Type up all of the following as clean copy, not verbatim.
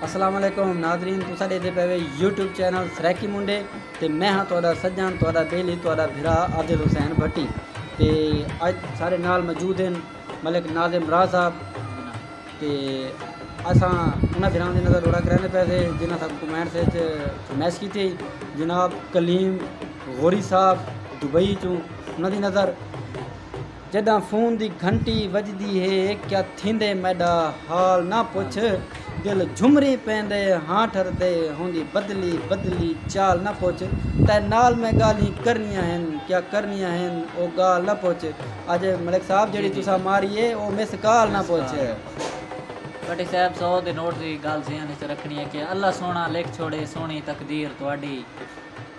अस्सलाम वालेकुम नाजरीन, तुसा देते पे यूट्यूब चैनल सरैकी मुंडे ते मैं हाँ तुहाडा सज्जन तुहाडा बेली तुहाडा भिरा आदिल हुसैन भट्टी ते अज सारे नाल मौजूद हैं मलिक नाजिम राह साहब ते असां उन्हें भिरां दी नज़र रोड़ा कराने पे थे जिन्हें तक कमेंट से फरमैश की थी जनाब कलीम गौरी साहब दुबई चूँ उन्हें दी नज़र जदा फोन दी घंटी वजदी है क्या थींदे मैडा हाल ना पुछ दिल झुमरी पेंदे हाँ ठरदे होंदी बदली बदली चाल ना पुछ ते नाल में गाली करनियां हैं क्या करनियां हैं ओ गाल ना पुछ अज मलिक साहब जेड़ी तुसा मारी है ओ मिस काल ना पुछ भट्टी साहब 100 दे नोट की गल ज़हन च रखनी है कि अल्लाह सोना लिख छोड़े सोनी तकदीर तुहाडी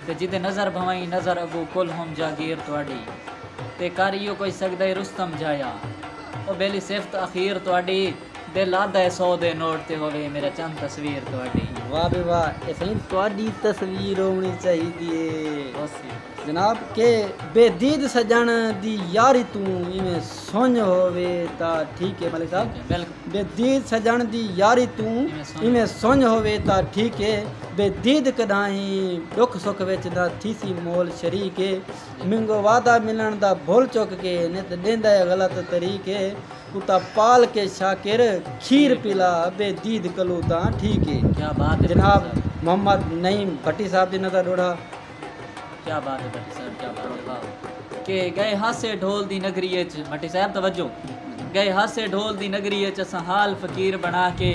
ते जिदे नज़र भवाई नज़र अबू कुल हम जागीर तुहाडी ते करियो कोई सकदा रुस्तम जाया ओ बेली सिफत अखीर तुहाडी दिल आदा 100 दे नोट ते होवे मेरा चंद तस्वीर तुहाडी वाह बे वाह ऐसे ही तुहाडी तस्वीर होनी चाहिए जनाब के बेदीद सजन दी यारी तू इवें सुन होवे ता ठीक है मलिक साहब बेदीद सजन दी यारी तू इवें सुन होवे ता ठीक है बेदीद कदाई दुख सुख विच दा थीसी मोल शरीक है मिंगो वादा मिलन दा भुल चुक के नित देंदा है गलत तरीके कुत्ता पाल के शाकिर खीर पिला बेदीद कलू ता ठीक है क्या बात है जनाब मोहम्मद नईम भट्टी साहब दी नज़र रोड़ा क्या बात है भट्टी साहब क्या बात है वाह के गए हासे ढोल दी नगरी च भट्टी साहब तवज्जो गए हासे ढोल दी नगरी च असां हाल फकीर बना के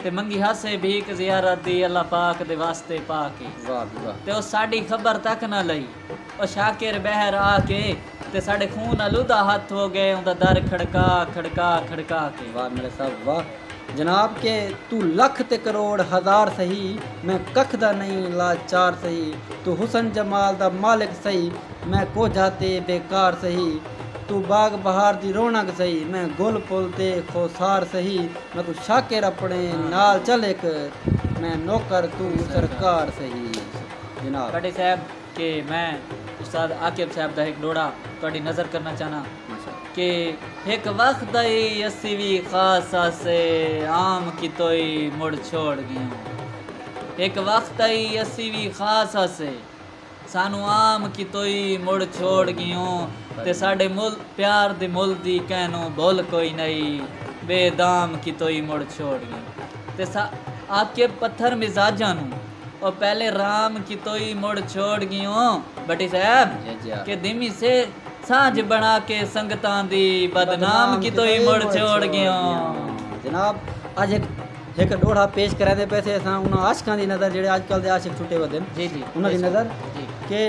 ते मंगी हासे भीख ज़ियारत दी अल्लाह पाक दे वास्ते पाके वाह वाह ते ओ साडी खबर तक ना लई ओ शाकिर बहर आके ते साडे खून अलूदा हाथ हो गए उनदा दर खड़का खड़का खड़का के वाह मेरे साहब वाह जनाब के तू लख ते करोड़ हज़ार सही मैं कख दा नहीं लाचार सही तू हुसन जमाल दा मालिक सही मैं को जाते बेकार सही तू बाग बहार दी रौनक सही मैं गुल पुल ते खोसार सही मैं तू शाकिर अपने नाल चल एक मैं नौकर तू सरकार सही जनाब भट्टी साहब के मैं उस्ताद आकिब साहब दा एक डोड़ा तुहाडी नज़र करना चाहना कि एक वक्त आई असी भी खास से आम की तोई मुड़ छोड़ गया एक वक्त आई असी भी खास से सानू आम की तोई मुड़ छोड़ गयूं ते साडे मुल प्यार दे मुल दी कहनो भुल कोई नहीं बेदाम की तोई मुड़ छोड़ गयूं ते आके पत्थर मिजाजा नू और पहले राम की तोई मुड़ छोड़ गयूं भट्टी साहब के दिमी से सांझ बना के संगतां दी बदनाम की तोई मुड़ छोड़ गयूं जनाब आज एक डोड़ा पेश कराने पैसे असां उन्हां आशिकां दी नज़र जेड़े आजकल दे आशिक छुटे वदन जी जी उन्हां दी नज़र के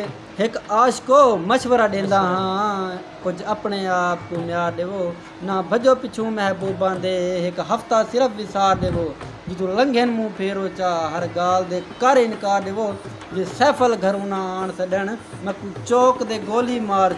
एक आशिको मशवरा देंदा हाँ कुछ अपने आप को म्यार देवो ना भजो पिछू महबूबां दे एक हफ्ता सिर्फ विसार देवो जितू लंघन मुँह फेरो चा हर गाल दे कर इनकार देवो जे सैफल घर ना आन सडन मैं चौक दे गोली मार